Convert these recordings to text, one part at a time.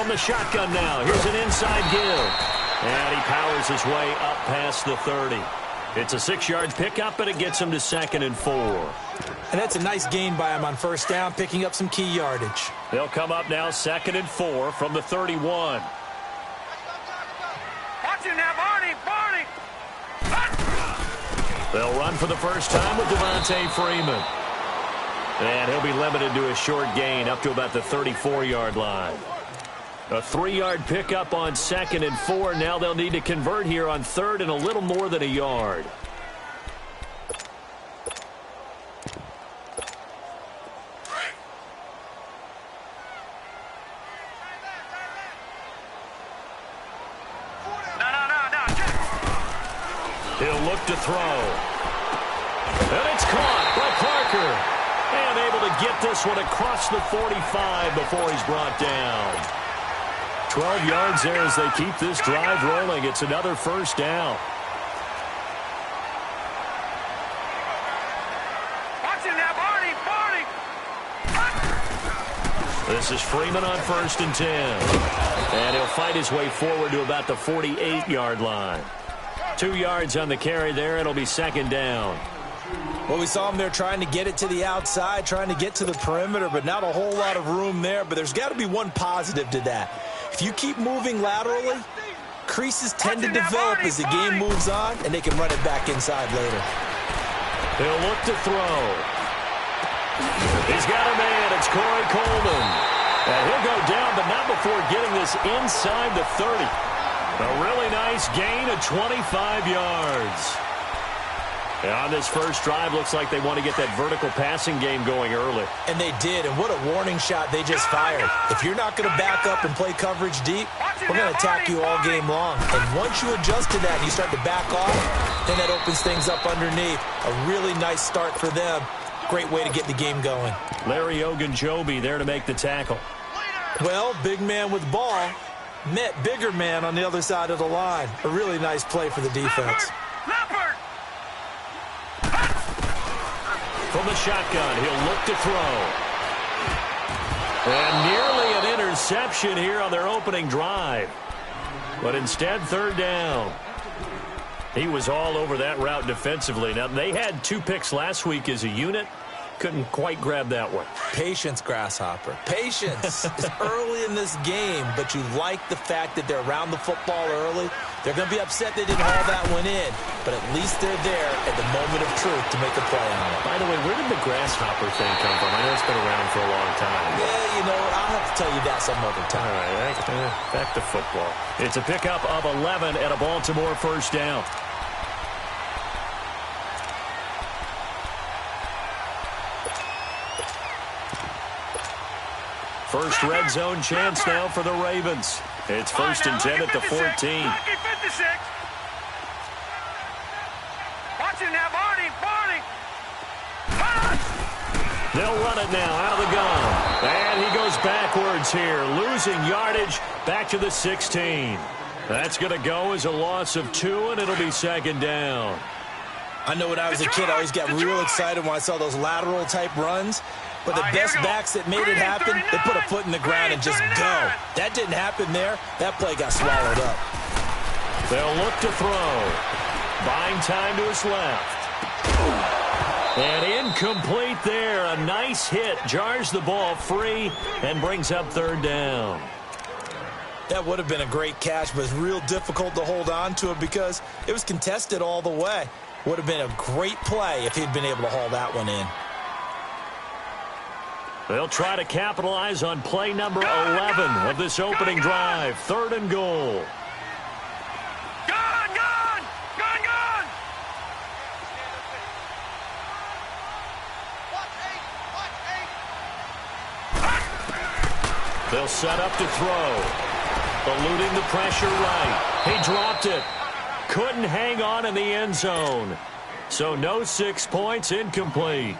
From the shotgun now, here's an inside give. And he powers his way up past the 30. It's a 6-yard pickup, and it gets him to 2nd and 4. And that's a nice gain by him on first down, picking up some key yardage. They'll come up now 2nd and 4 from the 31. Watch him now, Barney! They'll run for the first time with Devontae Freeman. And he'll be limited to a short gain up to about the 34-yard line. A 3-yard pickup on 2nd and 4. Now they'll need to convert here on 3rd and a little more than a yard. He'll look to throw. And it's caught by Parker. And able to get this one across the 45 before he's brought down. 12 yards there as they keep this drive rolling. It's another first down. Watch him now, Barney! This is Freeman on 1st and 10. And he'll fight his way forward to about the 48-yard line. 2 yards on the carry there. It'll be 2nd down. Well, we saw him there trying to get it to the outside, trying to get to the perimeter, but not a whole lot of room there. But there's got to be one positive to that. If you keep moving laterally, creases tend to develop as the game moves on, and they can run it back inside later. He'll look to throw. He's got a man. It's Corey Coleman. And he'll go down, but not before getting this inside the 30. A really nice gain of 25 yards. And on this first drive, looks like they want to get that vertical passing game going early. And they did, and what a warning shot they just fired. If you're not going to back up and play coverage deep, we're going to attack you all game long. And once you adjust to that and you start to back off, then that opens things up underneath. A really nice start for them. Great way to get the game going. Larry Ogunjobi there to make the tackle. Well, big man with ball met bigger man on the other side of the line. A really nice play for the defense. From the shotgun, he'll look to throw. And nearly an interception here on their opening drive. But instead, 3rd down. He was all over that route defensively. Now, they had 2 picks last week as a unit. Couldn't quite grab that one. Patience, Grasshopper. Patience is early in this game, but you like the fact that they're around the football early. They're going to be upset they didn't haul that one in, but at least they're there at the moment of truth to make a play on it. By the way, where did the grasshopper thing come from? I know it's been around for a long time. Yeah, you know, I'll have to tell you that some other time. All right, back to football. It's a pickup of 11 at a Baltimore first down. First red zone chance now for the Ravens. It's 1st and 10 at the 14. Watch him now, Barney! They'll run it now out of the gun. And he goes backwards here, losing yardage back to the 16. That's going to go as a loss of 2, and it'll be 2nd down. I know when I was a kid, I always got real excited when I saw those lateral-type runs. But the best backs that made it happen, they put a foot in the ground and just go. That didn't happen there. That play got swallowed up. They'll look to throw. Buying time to his left. And incomplete there. A nice hit. Jars the ball free and brings up 3rd down. That would have been a great catch, but it's real difficult to hold on to it because it was contested all the way. Would have been a great play if he'd been able to haul that one in. They'll try to capitalize on play number 11 of this opening drive. 3rd and goal. Gone! They'll set up to throw. Eluding the pressure right. He dropped it. Couldn't hang on in the end zone. So no 6 points, incomplete.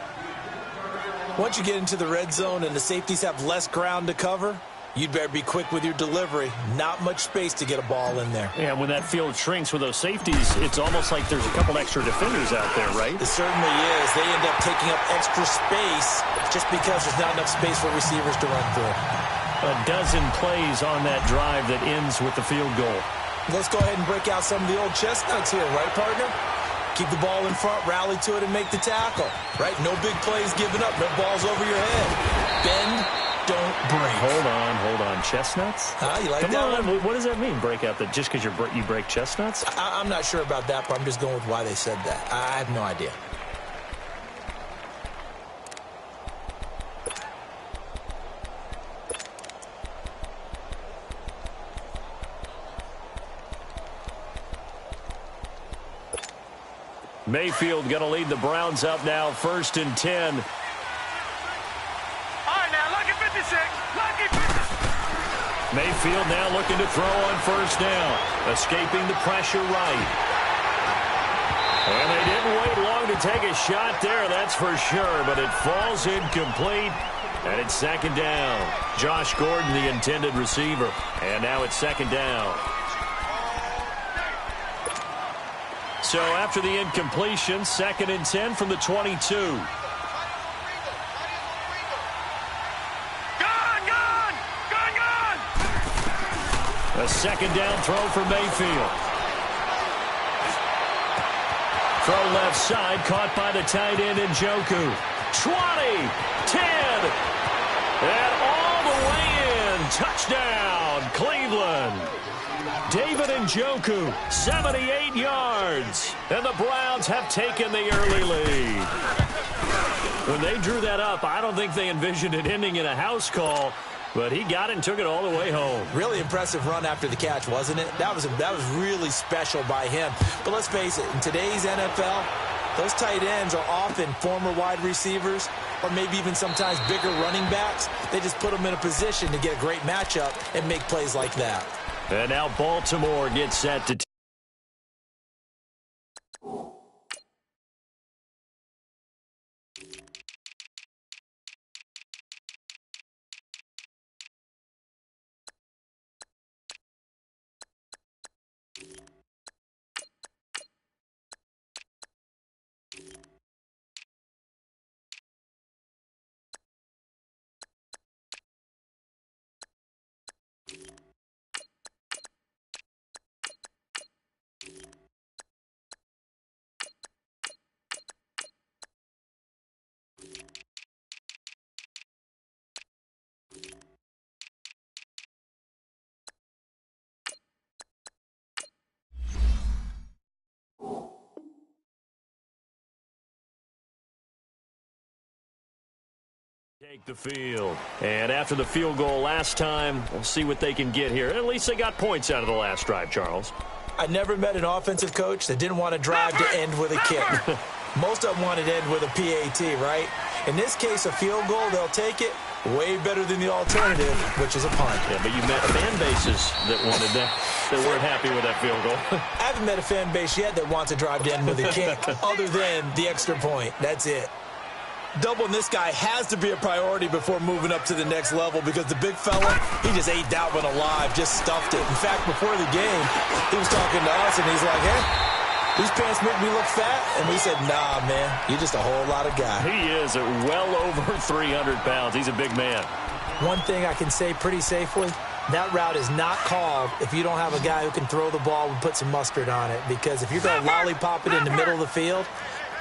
Once you get into the red zone and the safeties have less ground to cover, you'd better be quick with your delivery. Not much space to get a ball in there. Yeah, when that field shrinks with those safeties, it's almost like there's a couple extra defenders out there, right? It certainly is. They end up taking up extra space just because there's not enough space for receivers to run through. a dozen plays on that drive that ends with the field goal. Let's go ahead and break out some of the old chestnuts here, right, partner? Keep the ball in front, rally to it, and make the tackle, right? No big plays given up, no balls over your head. Bend, don't break. Hold on. Chestnuts? You like Come that on. one? What does that mean, break out? That just because you break chestnuts? I'm not sure about that, but I'm just going with why they said that. I have no idea. Mayfield going to lead the Browns up now, 1st and 10. All right, now, lucky 56. Lucky 56. Mayfield now looking to throw on 1st down. Escaping the pressure right. And they didn't wait long to take a shot there, that's for sure. But it falls incomplete. And it's 2nd down. Josh Gordon, the intended receiver. And now it's 2nd down. So after the incompletion, 2nd and 10 from the 22. Gone! A 2nd down throw for Mayfield. Throw left side, caught by the tight end Njoku. 20, 10, and all the way in. Touchdown, Cleveland. David Njoku, 78 yards. And the Browns have taken the early lead. When they drew that up, I don't think they envisioned it ending in a house call, but he got it and took it all the way home. Really impressive run after the catch, wasn't it? That was really special by him. But let's face it, in today's NFL, those tight ends are often former wide receivers or maybe even sometimes bigger running backs. They just put them in a position to get a great matchup and make plays like that. And now Baltimore gets set to take the field. And after the field goal last time, we'll see what they can get here. At least they got points out of the last drive, Charles. I never met an offensive coach that didn't want to drive to end with a kick. Most of them wanted to end with a PAT, right? In this case, a field goal, they'll take it. Way better than the alternative, which is a punt. Yeah, but you met fan bases that wanted that weren't happy with that field goal. I haven't met a fan base yet that wants to drive to end with a kick other than the extra point. That's it. Doubling this guy has to be a priority before moving up to the next level because the big fella, he just ate that one alive, just stuffed it. In fact, before the game, he was talking to us, and he's like, hey, these pants make me look fat. And we said, nah, man, you're just a whole lot of guy. He is at well over 300 pounds. He's a big man. One thing I can say pretty safely, that route is not called if you don't have a guy who can throw the ball and put some mustard on it. Because if you're going to lollipop it in the middle of the field,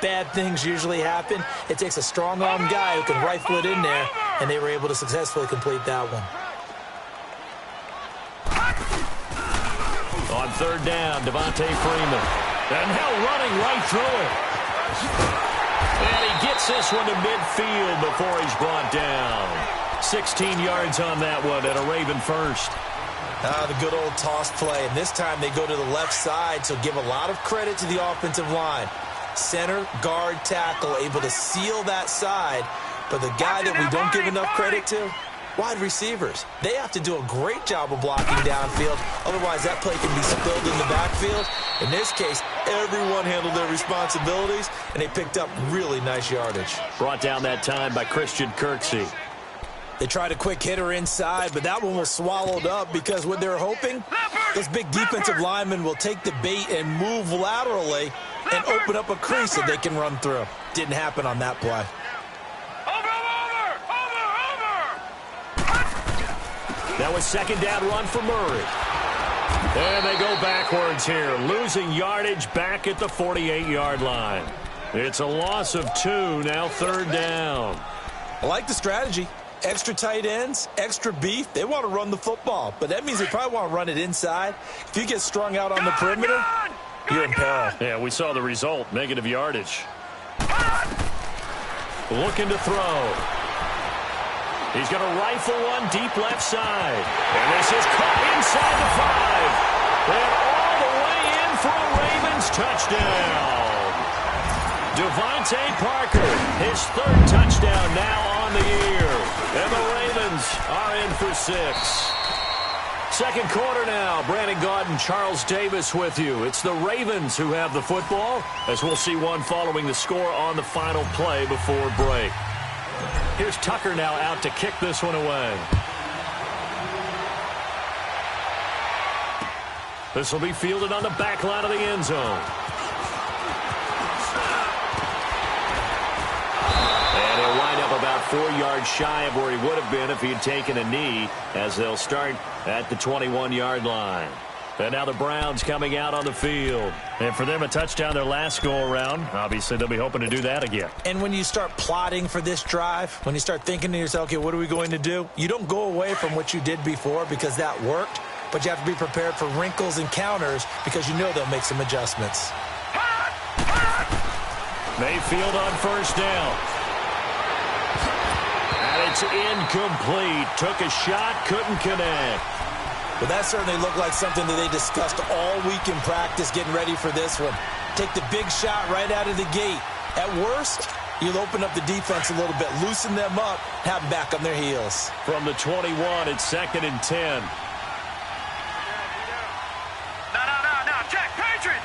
bad things usually happen. It takes a strong-arm guy who can rifle it in there, and they were able to successfully complete that one. On 3rd down, Devontae Freeman. And now running right through it. And he gets this one to midfield before he's brought down. 16 yards on that one and a Raven first. The good old toss play. And this time they go to the left side, so give a lot of credit to the offensive line. Center, guard, tackle, able to seal that side. But the guy that we don't give enough credit to, wide receivers. They have to do a great job of blocking downfield. Otherwise, that play can be spilled in the backfield. In this case, everyone handled their responsibilities, and they picked up really nice yardage. Brought down that time by Christian Kirksey. They tried a quick hitter inside, but that one was swallowed up because what they're hoping, this big defensive lineman will take the bait and move laterally and open up a crease that they can run through. Didn't happen on that play. Now a second down run for Murray. And they go backwards here, losing yardage back at the 48-yard line. It's a loss of 2, now third down. I like the strategy. Extra tight ends, extra beef. They want to run the football, but that means they probably want to run it inside. If you get strung out on the perimeter, you're in peril. Yeah, we saw the result, negative yardage. Looking to throw. He's going to rifle one deep left side. And this is caught inside the 5. And all the way in for a Ravens touchdown. Devontae Parker, his 3rd touchdown now on the year. And the Ravens are in for 6. Second quarter now. Brandon Gaudin, Charles Davis with you. It's the Ravens who have the football, as we'll see one following the score on the final play before break. Here's Tucker now out to kick this one away. This will be fielded on the back line of the end zone. And he'll wind up about 4 yards shy of where he would have been if he had taken a knee, as they'll start at the 21-yard line. And now the Browns coming out on the field. And for them, a touchdown their last go-around. Obviously, they'll be hoping to do that again. And when you start plotting for this drive, when you start thinking to yourself, okay, what are we going to do? You don't go away from what you did before because that worked, but you have to be prepared for wrinkles and counters because you know they'll make some adjustments. Mayfield on first down. And it's incomplete. Took a shot, couldn't connect. Well, that certainly looked like something that they discussed all week in practice getting ready for this one. Take the big shot right out of the gate. At worst, you'll open up the defense a little bit, loosen them up, have them back on their heels. From the 21, it's 2nd and 10. No, check, Patriot!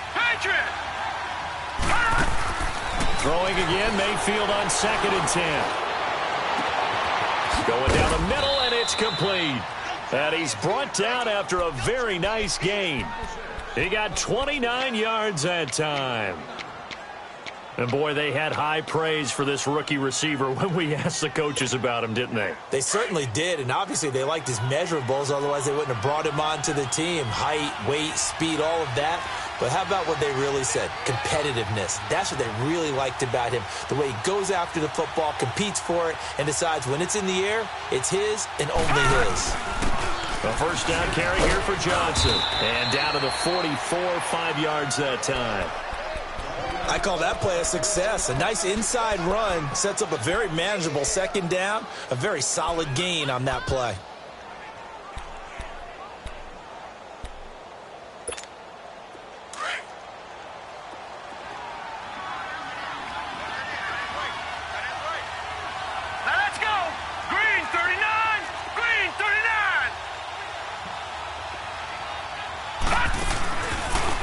Throwing again, Mayfield on 2nd and 10. Going down the middle, and it's complete. And he's brought down after a very nice gain. He got 29 yards that time. And, boy, they had high praise for this rookie receiver when we asked the coaches about him, didn't they? They certainly did, and obviously they liked his measurables. Otherwise, they wouldn't have brought him onto the team. Height, weight, speed, all of that. But how about what they really said? Competitiveness. That's what they really liked about him. The way he goes after the football, competes for it, and decides when it's in the air, it's his and only his. A first down carry here for Johnson. And down to the 44, 5 yards that time. I call that play a success. A nice inside run sets up a very manageable second down. A very solid gain on that play.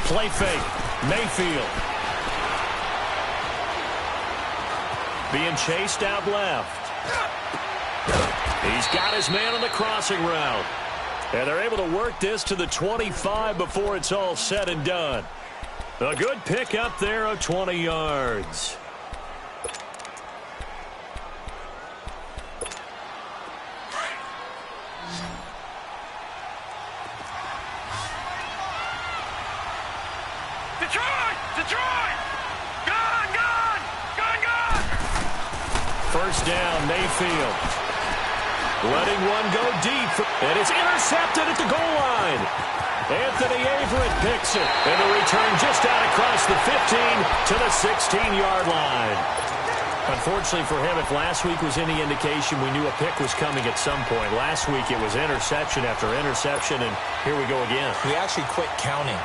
Play fake. Mayfield. Being chased out left. He's got his man on the crossing route. And they're able to work this to the 25 before it's all said and done. A good pick up there of 20 yards. Detroit! Gone! First down, Mayfield. Letting one go deep, and it's intercepted at the goal line. Anthony Averett picks it, and the return just out across the 15 to the 16-yard line. Unfortunately for him, if last week was any indication, we knew a pick was coming at some point. Last week it was interception after interception, and here we go again. We actually quit counting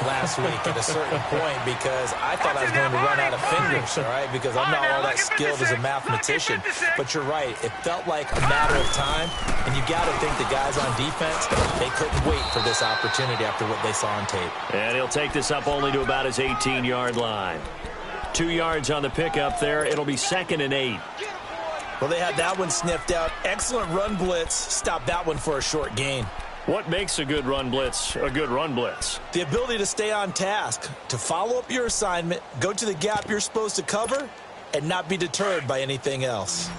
last week at a certain point because I thought I was going to run out of fingers, all right, because I'm not all that skilled as a mathematician. But you're right. It felt like a matter of time, and you got to think the guys on defense, they couldn't wait for this opportunity after what they saw on tape. And he'll take this up only to about his 18-yard line. 2 yards on the pickup there. It'll be 2nd and 8. Well, they had that one sniffed out. Excellent run blitz. Stopped that one for a short gain. What makes a good run blitz a good run blitz? The ability to stay on task, to follow up your assignment, go to the gap you're supposed to cover, and not be deterred by anything else.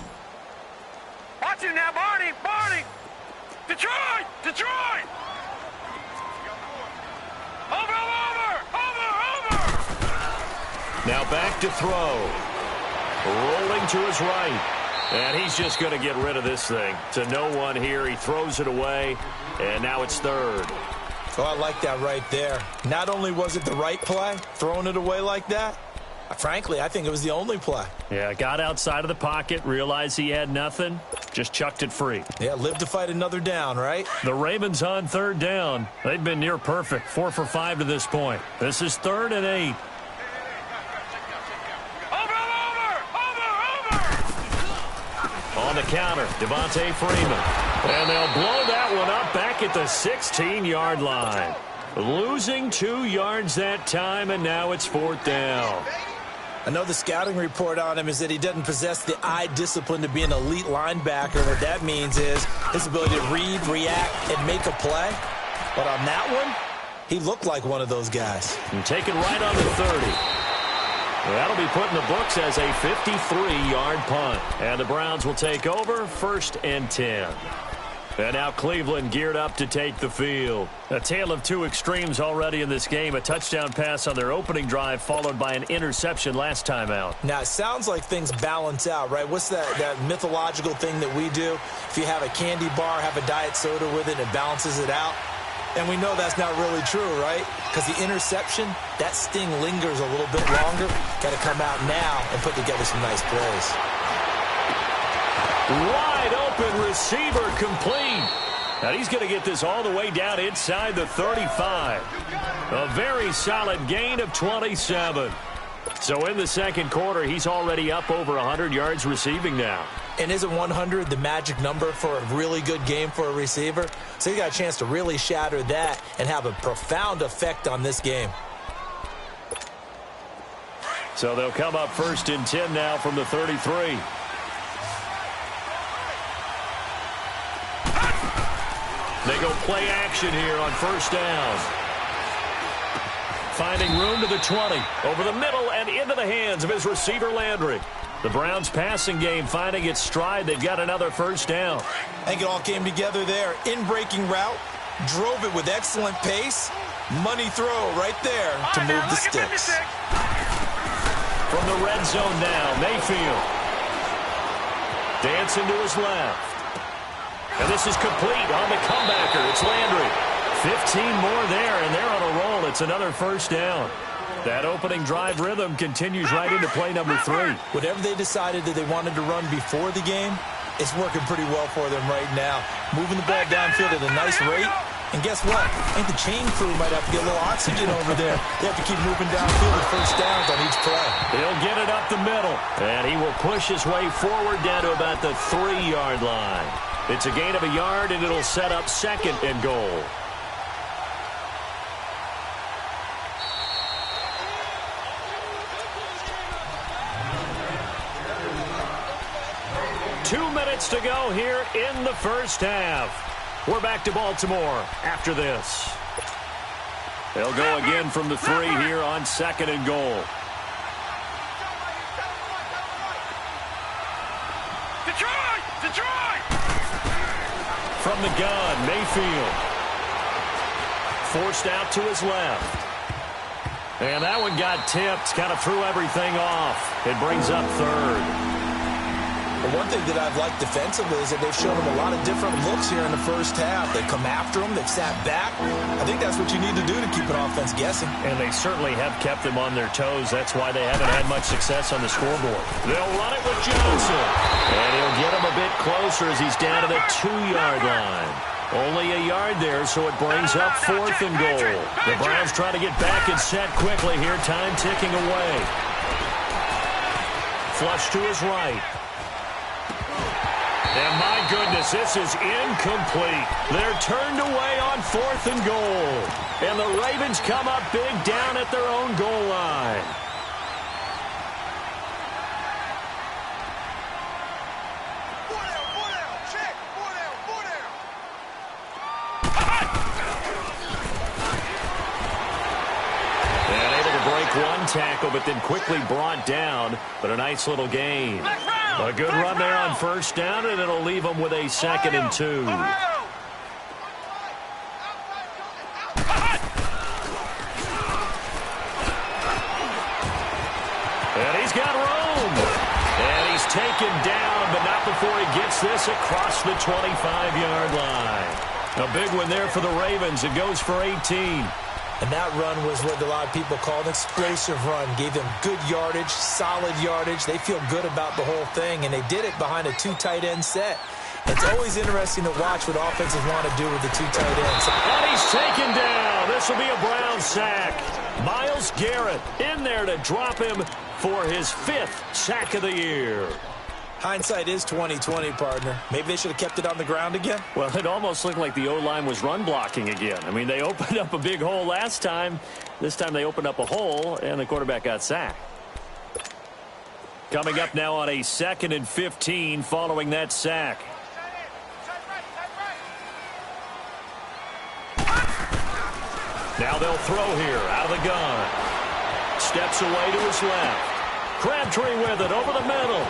Watch him now, Barney! Detroit! Detroit! Over! Now back to throw. Rolling to his right. And he's just going to get rid of this thing. To no one here. He throws it away. And now it's third. Oh, I like that right there. Not only was it the right play, throwing it away like that, frankly, I think it was the only play. Yeah, got outside of the pocket, realized he had nothing, just chucked it free. Yeah, live to fight another down, right? The Ravens on third down. They've been near perfect, 4 for 5 to this point. This is 3rd and 8. On the counter, Devontae Freeman. And they'll blow that one up back at the 16-yard line. Losing 2 yards that time, and now it's 4th down. I know the scouting report on him is that he doesn't possess the eye discipline to be an elite linebacker. What that means is his ability to read, react, and make a play. But on that one, he looked like one of those guys. And taken right on the 30. That'll be put in the books as a 53-yard punt. And the Browns will take over 1st and 10. And now Cleveland geared up to take the field. A tale of two extremes already in this game. A touchdown pass on their opening drive followed by an interception last time out. Now, it sounds like things balance out, right? What's that mythological thing that we do? If you have a candy bar, have a diet soda with it, it balances it out. And we know that's not really true, right? Because the interception, that sting lingers a little bit longer. Got to come out now and put together some nice plays. Wide open receiver complete. Now he's going to get this all the way down inside the 35. A very solid gain of 27. So in the second quarter, he's already up over 100 yards receiving now. And isn't 100 the magic number for a really good game for a receiver? So he got a chance to really shatter that and have a profound effect on this game. So they'll come up 1st and 10 now from the 33. They go play action here on 1st down. Finding room to the 20. Over the middle and into the hands of his receiver Landry. The Browns passing game finding its stride. They've got another 1st down. I think it all came together there. In-breaking route. Drove it with excellent pace. Money throw right there to move the sticks. From the red zone now, Mayfield. Dancing to his left. And this is complete on the comebacker. It's Landry. 15 more there, and they're on a roll. It's another 1st down. That opening drive rhythm continues right into play number 3. Whatever they decided that they wanted to run before the game, it's working pretty well for them right now. Moving the ball downfield at a nice rate. And guess what? I think the chain crew might have to get a little oxygen over there. They have to keep moving downfield with 1st downs on each play. He'll get it up the middle. And he will push his way forward down to about the 3-yard line. It's a gain of a yard, and it'll set up 2nd and goal. To go here in the 1st half. We're back to Baltimore after this. They'll go again from the 3 here on 2nd and goal. Detroit! Detroit! From the gun, Mayfield. Forced out to his left. And that one got tipped, kind of threw everything off. It brings up 3rd. But one thing that I've liked defensively is that they've shown them a lot of different looks here in the 1st half. They've come after them. They've sat back. I think that's what you need to do to keep an offense guessing. And they certainly have kept them on their toes. That's why they haven't had much success on the scoreboard. They'll run it with Johnson. And he'll get him a bit closer as he's down to the 2-yard line. Only a yard there, so it brings up 4th and goal. The Browns try to get back and set quickly here. Time ticking away. Flush to his right. And my goodness, this is incomplete. They're turned away on 4th and goal. And the Ravens come up big down at their own goal line. And able to break one tackle, but then quickly brought down. But a nice little gain. A good run there on 1st down, and it'll leave them with a 2nd and 2. And he's got room. And he's taken down, but not before he gets this across the 25-yard line. A big one there for the Ravens. It goes for 18. And that run was what a lot of people call an explosive run. Gave them good yardage, solid yardage. They feel good about the whole thing, and they did it behind a two tight end set. It's always interesting to watch what offenses want to do with the two tight ends. And he's taken down. This will be a Brown sack. Myles Garrett in there to drop him for his 5th sack of the year. Hindsight is 20/20, partner. Maybe they should have kept it on the ground again. Well, it almost looked like the O-line was run blocking again. I mean, they opened up a big hole last time. This time they opened up a hole, and the quarterback got sacked. Coming up now on a 2nd and 15 following that sack. Now they'll throw here out of the gun. Steps away to his left. Crabtree with it over the middle.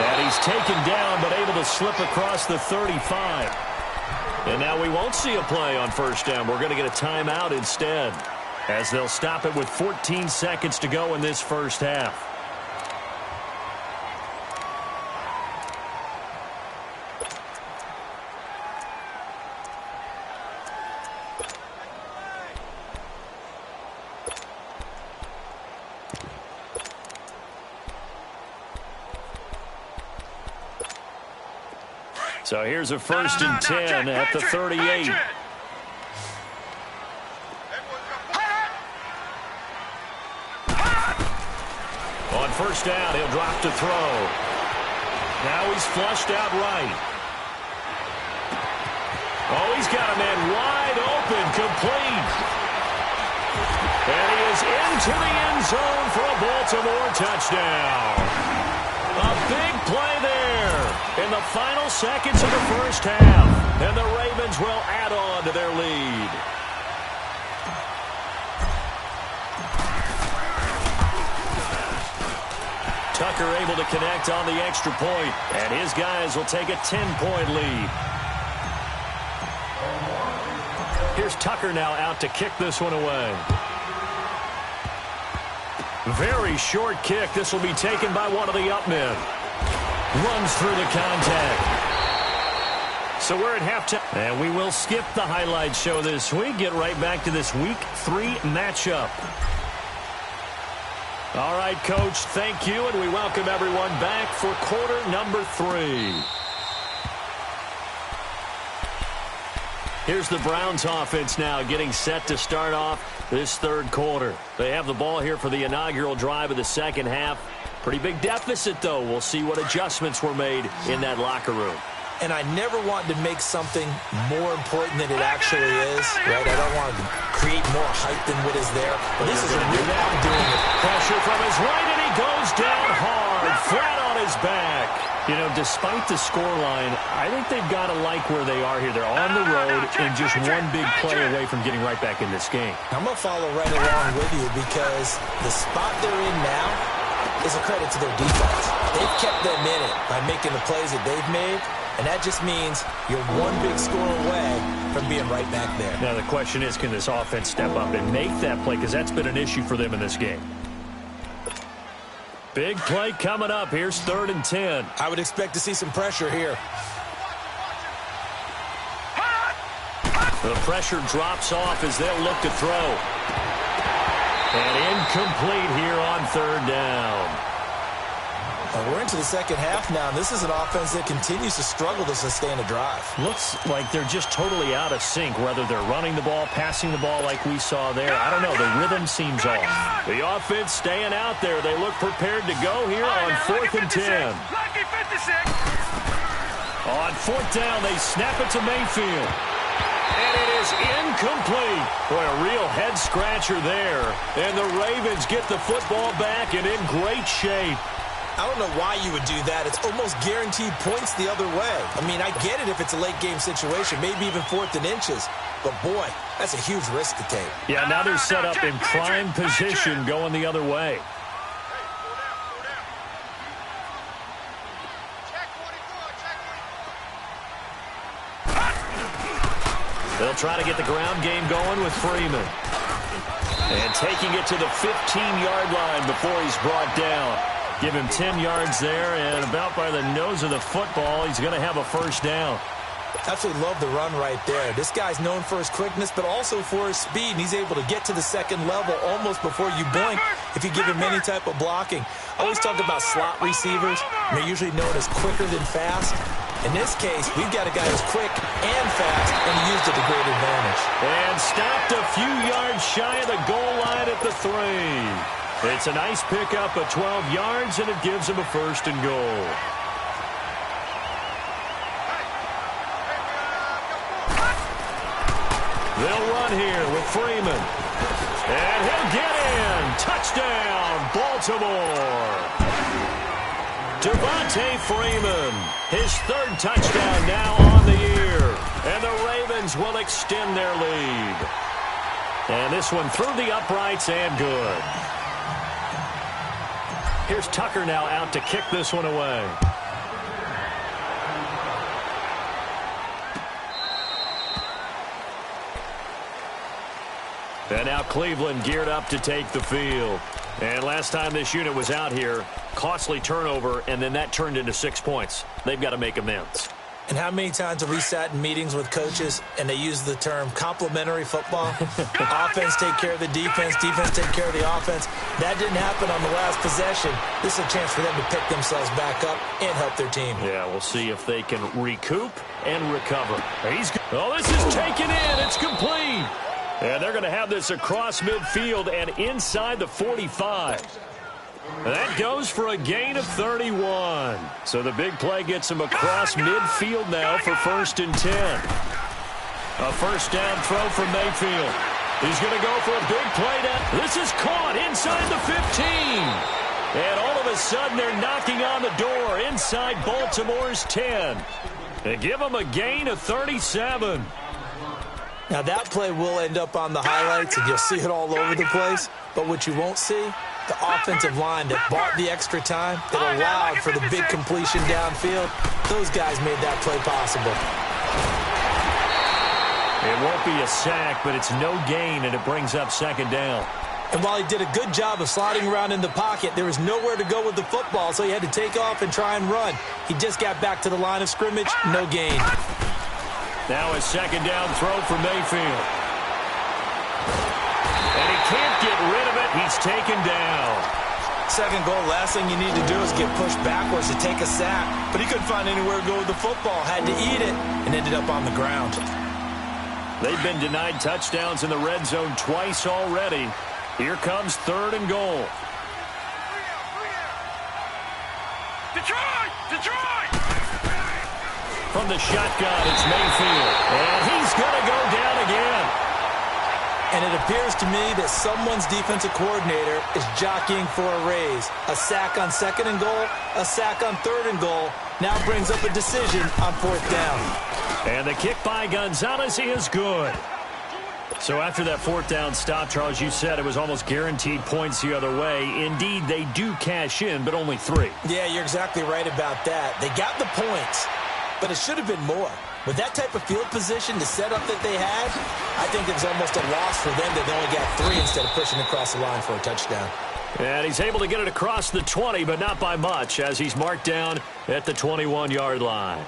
And he's taken down, but able to slip across the 35. And now we won't see a play on first down. We're going to get a timeout instead, as they'll stop it with 14 seconds to go in this first half. So here's a 1st and 10 at the 38. On first down, he'll drop to throw. Now he's flushed out right. Oh, he's got a man wide open, complete. And he is into the end zone for a Baltimore touchdown. A big play there in the final seconds of the first half. And the Ravens will add on to their lead. Tucker able to connect on the extra point, and his guys will take a 10-point lead. Here's Tucker now out to kick this one away. Very short kick. This will be taken by one of the up men. Runs through the contact. So we're at halftime. And we will skip the highlight show this week. Get right back to this Week 3 matchup. All right, Coach, thank you. And we welcome everyone back for quarter number 3. Here's the Browns offense now getting set to start off this third quarter. They have the ball here for the inaugural drive of the second half. Pretty big deficit, though. We'll see what adjustments were made in that locker room. And I never want to make something more important than it actually is, right? I don't want to create more hype than what is there. But this is a real way of doing it. Pressure from his right, and he goes down hard, flat on his back. You know, despite the scoreline, I think they've got to like where they are here. They're on the road and just one big play away from getting right back in this game. I'm going to follow right along with you because the spot they're in now is a credit to their defense. They've kept them in it by making the plays that they've made, and that just means you're one big score away from being right back there. Now the question is, can this offense step up and make that play? Because that's been an issue for them in this game. Big play coming up. Here's 3rd and 10. I would expect to see some pressure here. The pressure drops off as they'll look to throw. And incomplete here on 3rd down. We're into the second half now. This is an offense that continues to struggle to sustain a drive. Looks like they're just totally out of sync, whether they're running the ball, passing the ball like we saw there. I don't know. The rhythm seems off. The offense staying out there. They look prepared to go here on 4th and 10. On 4th down, they snap it to Mayfield. And it is incomplete. Boy, a real head-scratcher there. And the Ravens get the football back and in great shape. I don't know why you would do that. It's almost guaranteed points the other way. I mean, I get it if it's a late-game situation, maybe even 4th and inches. But, boy, that's a huge risk to take. Yeah, now they're set up in prime position going the other way. They'll try to get the ground game going with Freeman. And taking it to the 15-yard line before he's brought down. Give him 10 yards there, and about by the nose of the football, he's going to have a first down. Absolutely love the run right there. This guy's known for his quickness, but also for his speed, and he's able to get to the second level almost before you blink if you give him any type of blocking. I always talk about slot receivers, and they're usually known as quicker than fast. In this case, we've got a guy who's quick and fast, and he used it to great advantage. And stopped a few yards shy of the goal line at the 3. It's a nice pickup of 12 yards, and it gives him a first and goal. They'll run here with Freeman. And he'll get in. Touchdown, Baltimore. Devontae Freeman, his third touchdown now on the year. And the Ravens will extend their lead. And this one through the uprights and good. Here's Tucker now out to kick this one away. And now Cleveland geared up to take the field. And last time this unit was out here, costly turnover, and then that turned into 6 points. They've got to make amends. And how many times have we sat in meetings with coaches and they use the term complementary football? Offense take care of the defense, defense take care of the offense. That didn't happen on the last possession. This is a chance for them to pick themselves back up and help their team. Yeah, we'll see if they can recoup and recover. Oh, this is taken in. It's complete. And they're going to have this across midfield and inside the 45. That goes for a gain of 31. So the big play gets him across midfield now for 1st and 10. A first down throw from Mayfield. He's going to go for a big play down. This is caught inside the 15. And all of a sudden they're knocking on the door inside Baltimore's 10. They give him a gain of 37. Now, that play will end up on the highlights, and you'll see it all over the place. But what you won't see, the offensive line that bought the extra time, that allowed for the big completion downfield, those guys made that play possible. It won't be a sack, but it's no gain, and it brings up 2nd down. And while he did a good job of sliding around in the pocket, there was nowhere to go with the football, so he had to take off and try and run. He just got back to the line of scrimmage, no gain. Now a 2nd down throw for Mayfield. And he can't get rid of it. He's taken down. Second goal, last thing you need to do is get pushed backwards to take a sack. But he couldn't find anywhere to go with the football. Had to eat it and ended up on the ground. They've been denied touchdowns in the red zone twice already. Here comes 3rd and goal. Detroit! From the shotgun, it's Mayfield. And he's going to go down again. And it appears to me that someone's defensive coordinator is jockeying for a raise. A sack on 2nd and goal, a sack on 3rd and goal. Now brings up a decision on 4th down. And the kick by Gonzalez is good. So after that 4th down stop, Charles, you said it was almost guaranteed points the other way. Indeed, they do cash in, but only 3. Yeah, you're exactly right about that. They got the points, but it should have been more. With that type of field position, the setup that they had, I think it was almost a loss for them that they only got 3 instead of pushing across the line for a touchdown. And he's able to get it across the 20, but not by much, as he's marked down at the 21-yard line.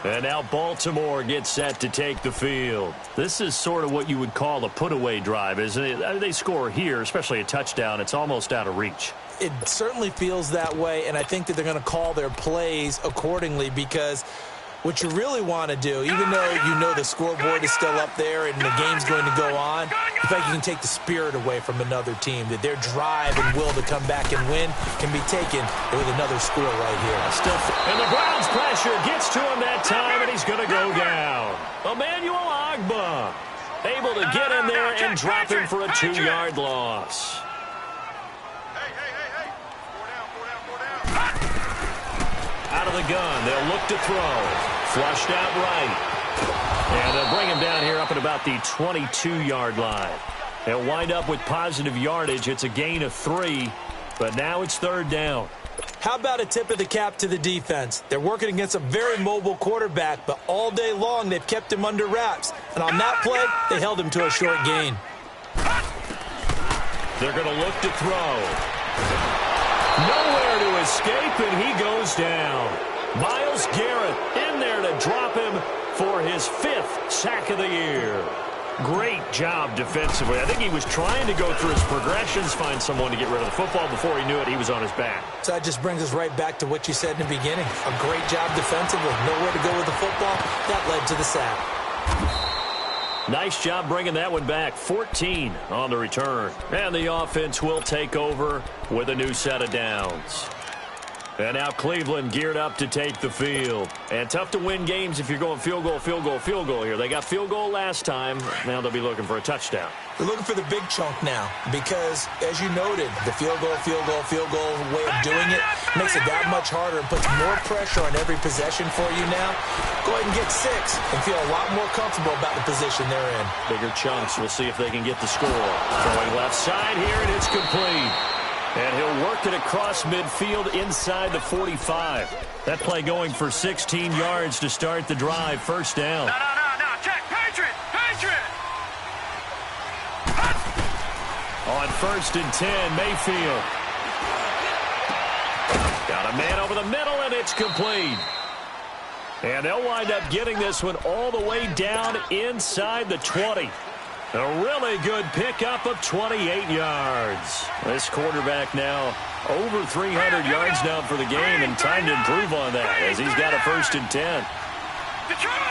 And now Baltimore gets set to take the field. This is sort of what you would call a put-away drive, isn't it? They score here, especially a touchdown. It's almost out of reach. It certainly feels that way, and I think that they're going to call their plays accordingly, because what you really want to do, even though you know the scoreboard is still up there and the game's going to go on, I think you can take the spirit away from another team, that their drive and will to come back and win can be taken with another score right here. And the Browns' pressure gets to him that time, and he's going to go down. Emmanuel Ogbah able to get in there and drop him for a 2-yard loss. Out of the gun, they'll look to throw. Flushed out right. And they'll bring him down here up at about the 22-yard line. They'll wind up with positive yardage. It's a gain of 3, but now it's 3rd down. How about a tip of the cap to the defense? They're working against a very mobile quarterback, but all day long they've kept him under wraps. And on that play, they held him to a short gain. They're going to look to throw. Nowhere to escape, and he goes down. Myles Garrett in there to drop him for his 5th sack of the year. Great job defensively. I think he was trying to go through his progressions, find someone to get rid of the football. Before he knew it, he was on his back. So that just brings us right back to what you said in the beginning. A great job defensively. Nowhere to go with the football. That led to the sack. Nice job bringing that one back. 14 on the return. And the offense will take over with a new set of downs. And now Cleveland geared up to take the field. And tough to win games if you're going field goal, field goal, field goal here. They got field goal last time. Now they'll be looking for a touchdown. They're looking for the big chunk now because, as you noted, the field goal way of doing it makes it that much harder and puts more pressure on every possession for you now. Go ahead and get 6 and feel a lot more comfortable about the position they're in. Bigger chunks. We'll see if they can get the score. Throwing left side here, and it's complete. And he'll work it across midfield inside the 45. That play going for 16 yards to start the drive. First down. No. Check. Patriot. On 1st and 10, Mayfield. Got a man over the middle, and it's complete. And they'll wind up getting this one all the way down inside the 20. A really good pickup of 28 yards. This quarterback now over 300 yards now for the game, and time to improve on that as he's got a 1st and 10. Detroit!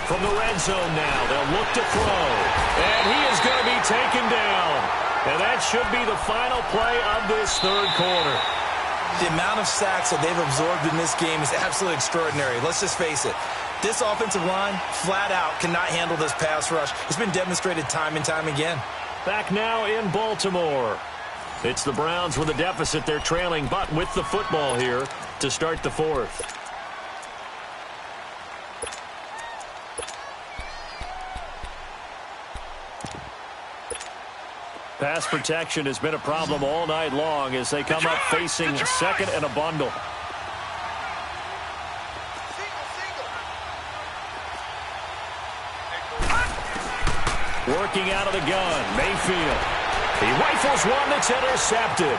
From the red zone now, they'll look to throw. And he is going to be taken down. And that should be the final play of this 3rd quarter. The amount of sacks that they've absorbed in this game is absolutely extraordinary. Let's just face it. This offensive line, flat out, cannot handle this pass rush. It's been demonstrated time and time again. Back now in Baltimore. It's the Browns with a deficit. They're trailing, but with the football here to start the 4th. Pass protection has been a problem all night long as they come up facing 2nd and a bundle. Working out of the gun, Mayfield. He rifles one that's intercepted.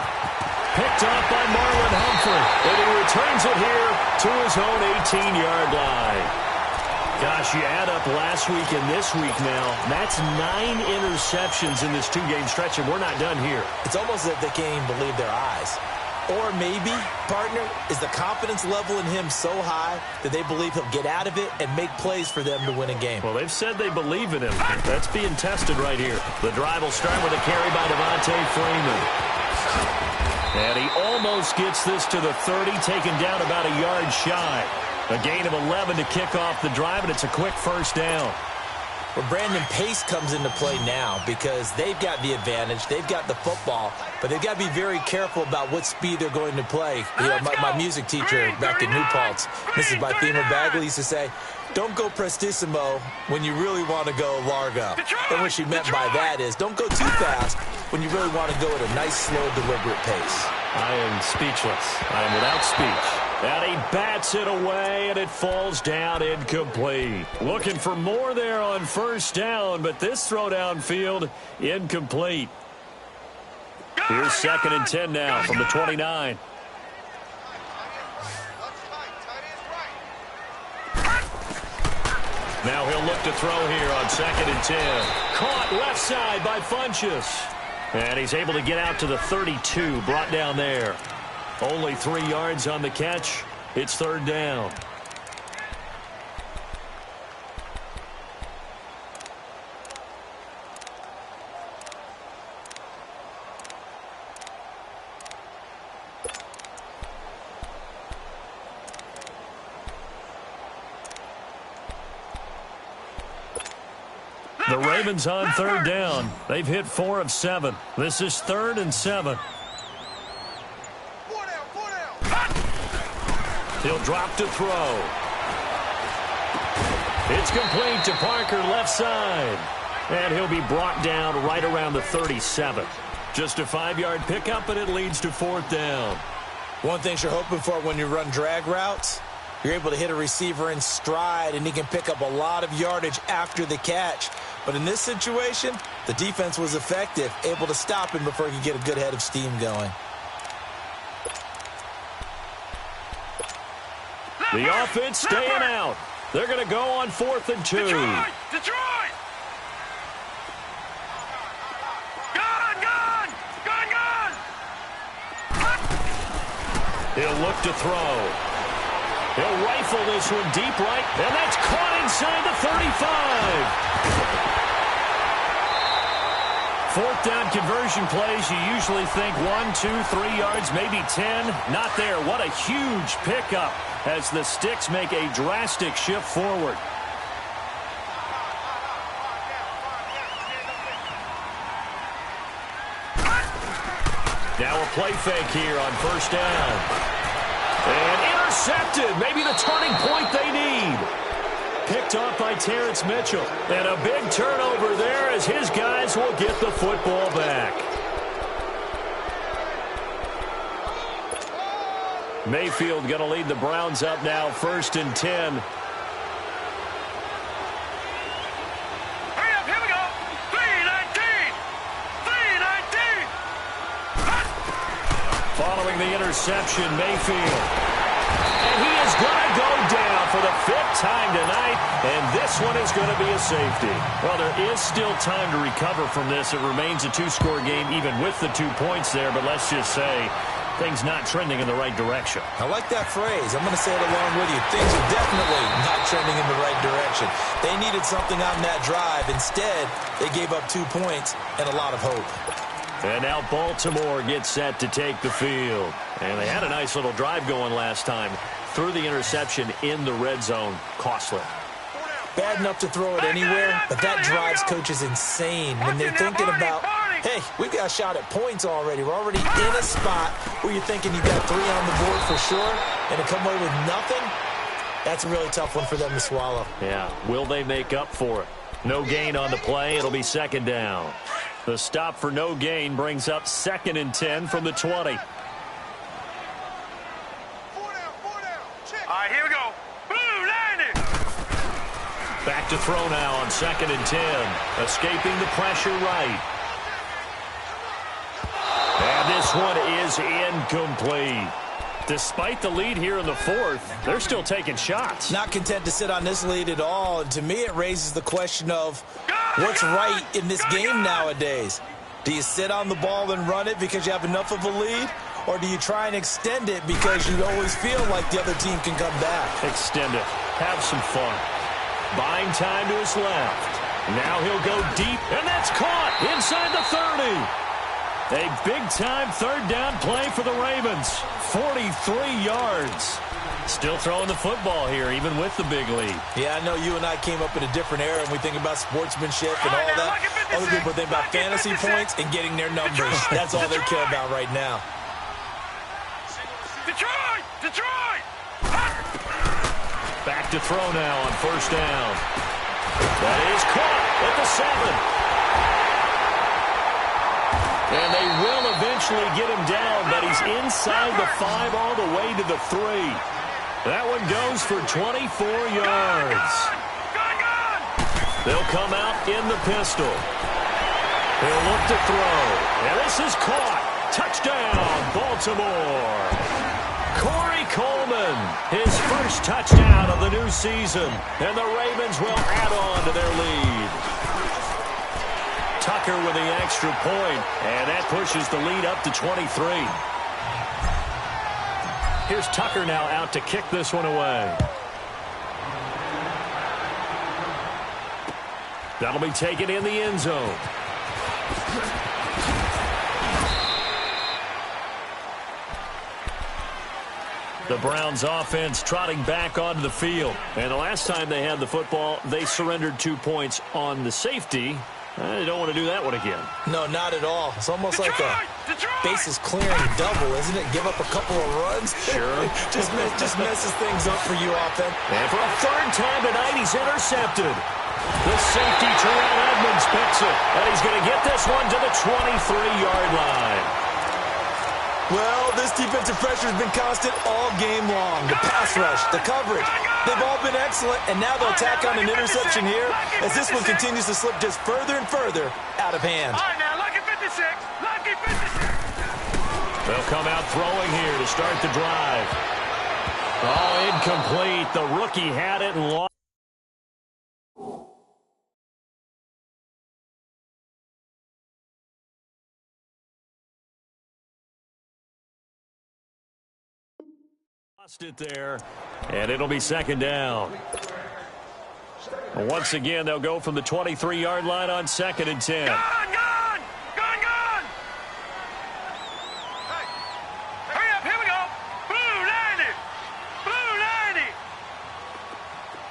Picked off by Marlon Humphrey. And he returns it here to his own 18-yard line. Gosh, you add up last week and this week now. That's 9 interceptions in this 2-game stretch, and we're not done here. It's almost as if they can't even believe their eyes. Or maybe, partner, is the confidence level in him so high that they believe he'll get out of it and make plays for them to win a game. Well, they've said they believe in him. That's being tested right here. The drive will start with a carry by Devontae Freeman. And he almost gets this to the 30, taken down about a yard shy. A gain of 11 to kick off the drive, and it's a quick 1st down. Well, Brandon, pace comes into play now because they've got the advantage. They've got the football, but they've got to be very careful about what speed they're going to play. You know, my music teacher back in New Paltz, Mrs. Bythema Bagley, used to say, don't go prestissimo when you really want to go largo. And what she meant by that is don't go too fast when you really want to go at a nice, slow, deliberate pace. I am speechless. I am without speech. And he bats it away, and it falls down incomplete. Looking for more there on 1st down, but this throw downfield incomplete. Here's 2nd and 10 now from the 29. Now he'll look to throw here on 2nd and 10. Caught left side by Funchess. And he's able to get out to the 32, brought down there. Only 3 yards on the catch. It's 3rd down. The Ravens on 3rd down. They've hit 4 of 7. This is 3rd and 7. He'll drop to throw. It's complete to Parker left side. And he'll be brought down right around the 37. Just a 5-yard pickup, and it leads to 4th down. One thing you're hoping for when you run drag routes, you're able to hit a receiver in stride, and he can pick up a lot of yardage after the catch. But in this situation, The defense was effective, able to stop him before he could get a good head of steam going. The offense staying out. They're going to go on 4th and 2. Detroit! Detroit! Gone! Gone! Gone! Gone! He'll look to throw. He'll rifle this one deep right, and that's caught inside the 35. 4th down conversion plays, you usually think 1, 2, 3 yards, maybe 10. Not there. What a huge pickup as the Sticks make a drastic shift forward. Now a play fake here on 1st down. And intercepted. Maybe the turning point they need. Picked off by Terrence Mitchell. And a big turnover there as his guys will get the football back. Mayfield going to lead the Browns up now, 1st and 10. Hurry up, here we go. 3-19. 3-19. Following the interception, Mayfield. And he is going to go down for the 5th time tonight, and this one is going to be a safety. Well, there is still time to recover from this. It remains a 2-score game even with the 2 points there, but let's just say things not trending in the right direction. I like that phrase. I'm going to say it along with you. Things are definitely not trending in the right direction. They needed something on that drive. Instead, they gave up 2 points and a lot of hope. And now Baltimore gets set to take the field. And they had a nice little drive going last time. Threw the interception in the red zone. Costly. Bad enough to throw it anywhere, but that drives coaches insane when they're thinking about, hey, we've got a shot at points already. We're already in a spot where you're thinking you got 3 on the board for sure, and to come away with nothing, that's a really tough one for them to swallow. Yeah, will they make up for it? No gain on the play. It'll be 2nd down. The stop for no gain brings up 2nd and 10 from the 20. All right, here we go. Boom, landed. Back to throw now on 2nd and 10. Escaping the pressure right. And this one is incomplete. Despite the lead here in the 4th, they're still taking shots. Not content to sit on this lead at all. And to me, it raises the question of what's right in this game nowadays. Do you sit on the ball and run it because you have enough of a lead? Or do you try and extend it because you always feel like the other team can come back? Extend it. Have some fun. Buying time to his left. Now he'll go deep, and that's caught inside the 30. A big-time 3rd down play for the Ravens. 43 yards. Still throwing the football here, even with the big lead. Yeah, I know you and I came up in a different era, and we think about sportsmanship and all that. Other people think about fantasy points and getting their numbers. That's all they care about right now. Detroit! Detroit! Back to throw now on 1st down. That is caught at the 7. And they will eventually get him down, but he's inside the 5 all the way to the 3. That one goes for 24 yards. They'll come out in the pistol. He'll look to throw. And this is caught. Touchdown, Baltimore. Corey Coleman, his first touchdown of the new season. And the Ravens will add on to their lead. Tucker with the extra point, and that pushes the lead up to 23. Here's Tucker now out to kick this one away. That'll be taken in the end zone. The Browns offense trotting back onto the field. And the last time they had the football, they surrendered 2 points on the safety. They don't want to do that one again. No, not at all. It's almost like a bases clearing double, isn't it? Give up a couple of runs. Sure. just messes things up for you, offense. And for a 3rd time tonight, he's intercepted. The safety, Terrell Edmonds, picks it. And he's going to get this one to the 23-yard line. Well, this defensive pressure has been constant all game long. The pass rush, the coverage, they've all been excellent, and now they'll tack on an interception here as this one continues to slip just further and further out of hand. All right, now, lucky 56. Lucky 56. They'll come out throwing here to start the drive. Oh, incomplete. The rookie had it and lost. It there, and it'll be second down. Once again, they'll go from the 23-yard line on 2nd and 10. Gone! Hey, hurry up, here we go. Blue 90. Blue 90.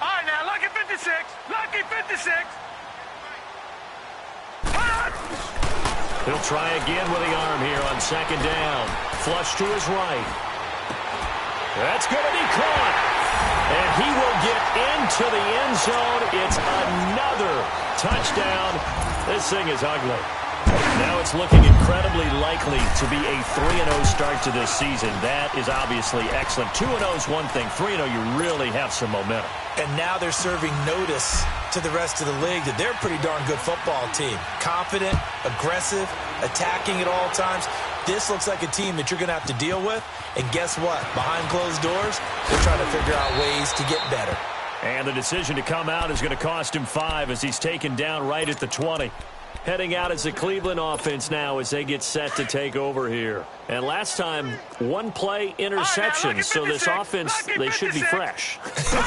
All right, now, lucky 56. Lucky 56. He'll try again with the arm here on 2nd down. Flush to his right. That's going to be caught. And he will get into the end zone. It's another touchdown. This thing is ugly. Now it's looking incredibly likely to be a 3-0 start to this season. That is obviously excellent. 2-0 is one thing. 3-0, you really have some momentum. And now they're serving notice to the rest of the league that they're a pretty darn good football team. Confident, aggressive, attacking at all times. This looks like a team that you're going to have to deal with. And guess what? Behind closed doors, they're trying to figure out ways to get better. And the decision to come out is going to cost him 5 as he's taken down right at the 20. Heading out as the Cleveland offense now as they get set to take over here. And last time, one play interception, so this offense, they should be fresh.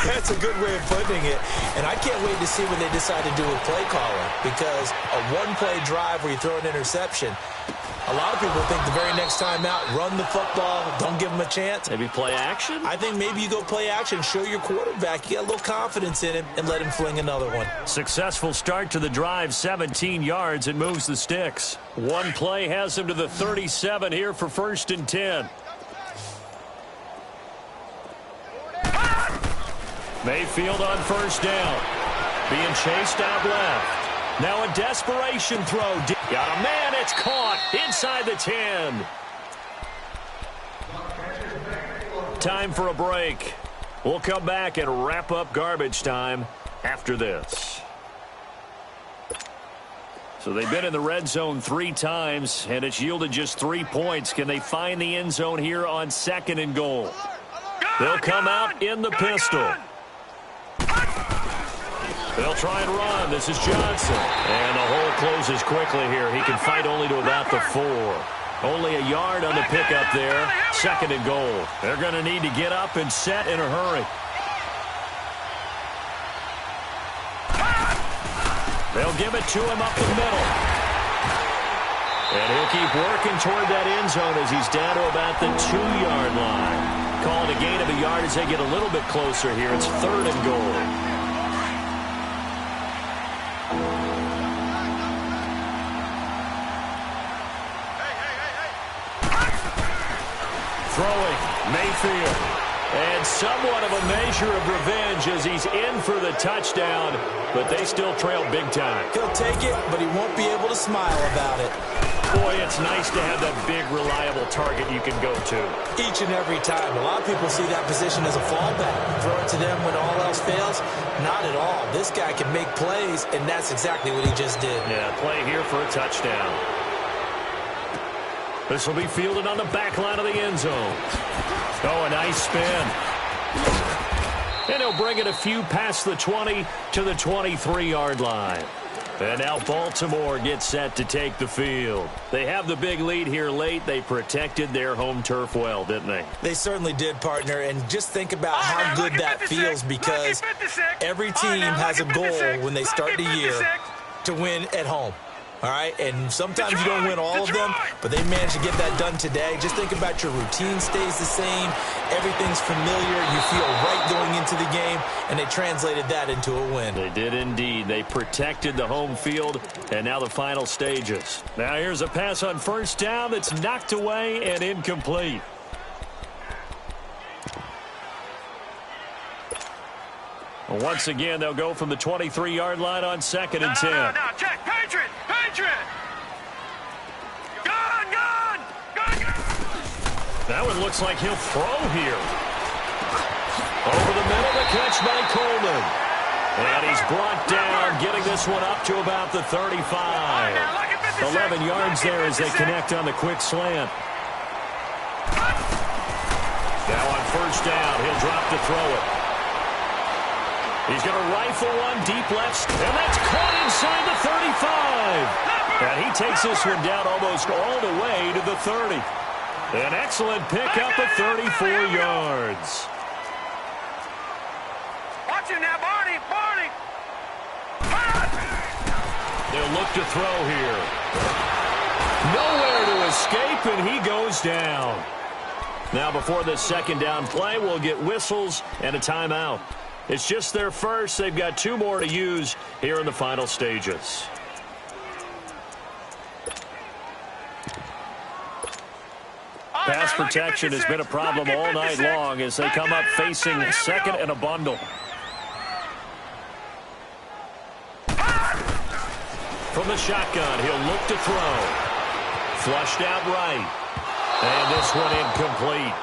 That's a good way of putting it. And I can't wait to see what they decide to do with play calling, because a one-play drive where you throw an interception, a lot of people think the very next time out, run the football, don't give them a chance. Maybe play action? I think maybe you go play action, show your quarterback, you get a little confidence in him, and let him fling another one. Successful start to the drive, 17 yards, and moves the sticks. One play has him to the 37 here for 1st and 10. Mayfield on 1st down. Being chased out left. Now a desperation throw. Got a man, it's caught inside the 10. Time for a break. We'll come back and wrap up garbage time after this. So they've been in the red zone 3 times, and it's yielded just 3 points. Can they find the end zone here on 2nd and goal? They'll come out in the pistol. They'll try and run. This is Johnson. And the hole closes quickly here. He can fight only to about the 4. Only a yard on the pickup there. 2nd and goal. They're going to need to get up and set in a hurry. They'll give it to him up the middle. And he'll keep working toward that end zone as he's down to about the 2-yard line. Called a gain of a yard as they get a little bit closer here. It's 3rd and goal. Throwing, Mayfield. And somewhat of a measure of revenge as he's in for the touchdown, but they still trail big time. He'll take it, but he won't be able to smile about it. Boy, it's nice to have that big, reliable target you can go to. Each and every time. A lot of people see that position as a fallback. Throw it to them when all else fails. Not at all. This guy can make plays, and that's exactly what he just did. Yeah, play here for a touchdown. This will be fielded on the back line of the end zone. Oh, a nice spin. And he'll bring it a few past the 20 to the 23-yard line. And now Baltimore gets set to take the field. They have the big lead here late. They protected their home turf well, didn't they? They certainly did, partner. And just think about how good that feels, because every team has a goal when they start the year to win at home. All right, and sometimes you don't win all of them, but they managed to get that done today. Just think about your routine stays the same. Everything's familiar. You feel right going into the game, and they translated that into a win. They did indeed. They protected the home field, and now the final stages. Now here's a pass on 1st down that's knocked away and incomplete. Once again, they'll go from the 23-yard line on 2nd and 10. No, check. Patriot! Patriot! Gone! That one looks like he'll throw here. Over the middle, the catch by Coleman. And he's brought down, getting this one up to about the 35. 11 yards there as they connect on the quick slant. Now on first down, he'll drop to throw it. He's going to rifle one deep left, and that's caught inside the 35. And he takes this one down almost all the way to the 30. An excellent pickup of 34 yards. Watch him now, Barney. Barney. They'll look to throw here. Nowhere to escape, and he goes down. Now before this second down play, we'll get whistles and a timeout. It's just their first. They've got 2 more to use here in the final stages. Pass protection has been a problem all night long as they come up facing second and a bundle. From the shotgun, he'll look to throw. Flushed out right. And this one incomplete.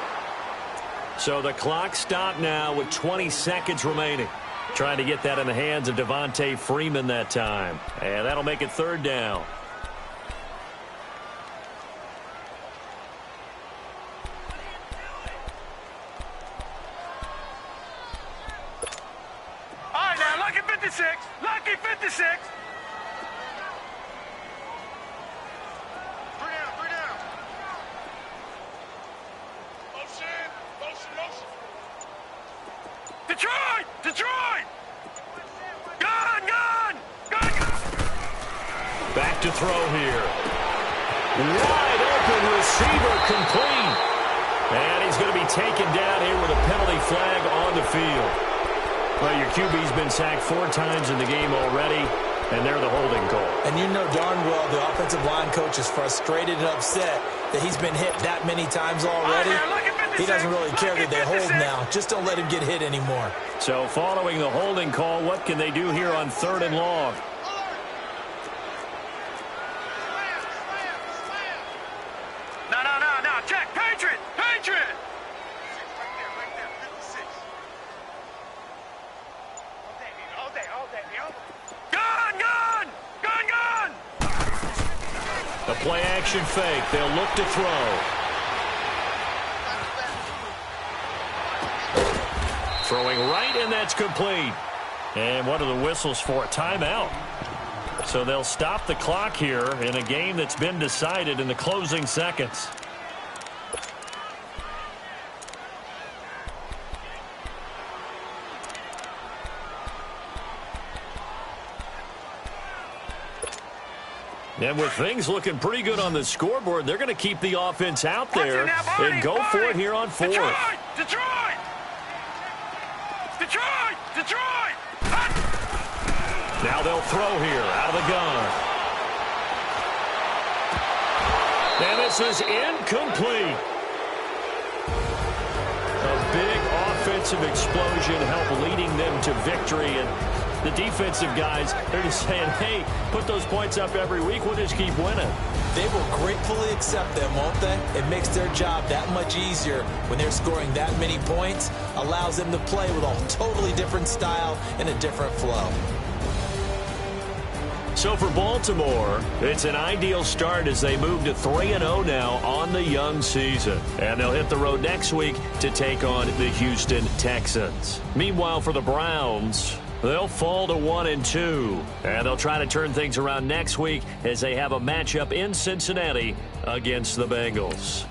So the clock stopped now with 20 seconds remaining. Trying to get that in the hands of Devontae Freeman that time. And that'll make it third down. All right, now, lucky 56. Lucky 56. Three down. Motion. Detroit. Gun. Back to throw here. Wide open receiver complete. And he's going to be taken down here with a penalty flag on the field. Well, your QB's been sacked 4 times in the game already, and they're the holding call. And you know darn well the offensive line coach is frustrated and upset that he's been hit that many times already. He doesn't really care that they hold now. Just don't let him get hit anymore. So following the holding call, what can they do here on 3rd and long? No. Check. Patriot. Right there. 56. All day. Gun. A play action fake. They'll look to throw. Throwing right, and that's complete. And what are the whistles for? A timeout. So they'll stop the clock here in a game that's been decided in the closing seconds. And with things looking pretty good on the scoreboard, they're going to keep the offense out there and go for it here on 4th. Detroit. Now they'll throw here out of the gun. And this is incomplete. A big offensive explosion helped leading them to victory. And the defensive guys, they're just saying, hey, put those points up every week. We'll just keep winning. They will gratefully accept them, won't they? It makes their job that much easier when they're scoring that many points. Allows them to play with a totally different style and a different flow. So for Baltimore, it's an ideal start as they move to 3-0 now on the young season. And they'll hit the road next week to take on the Houston Texans. Meanwhile, for the Browns, they'll fall to 1-2. And they'll try to turn things around next week as they have a matchup in Cincinnati against the Bengals.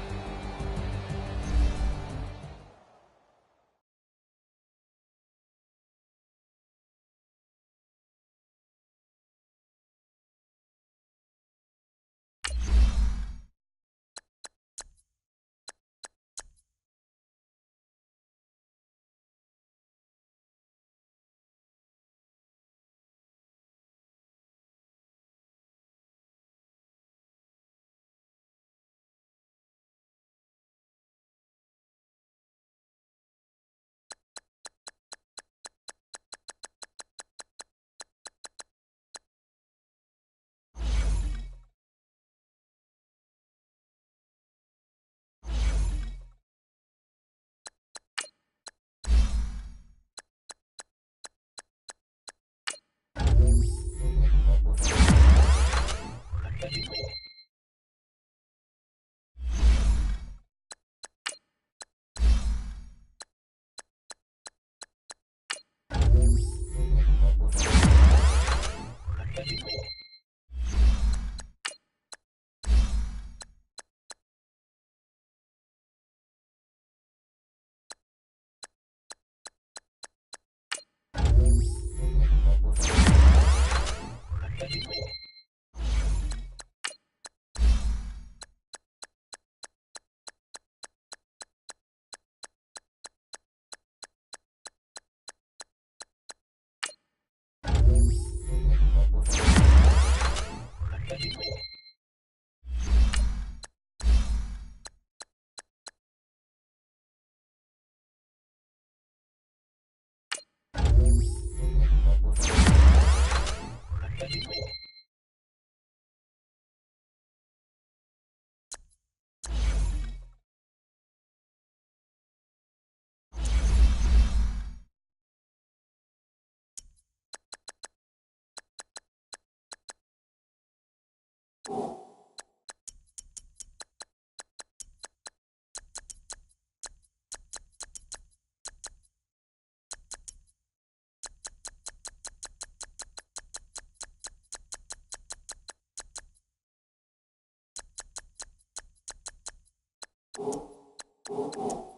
you.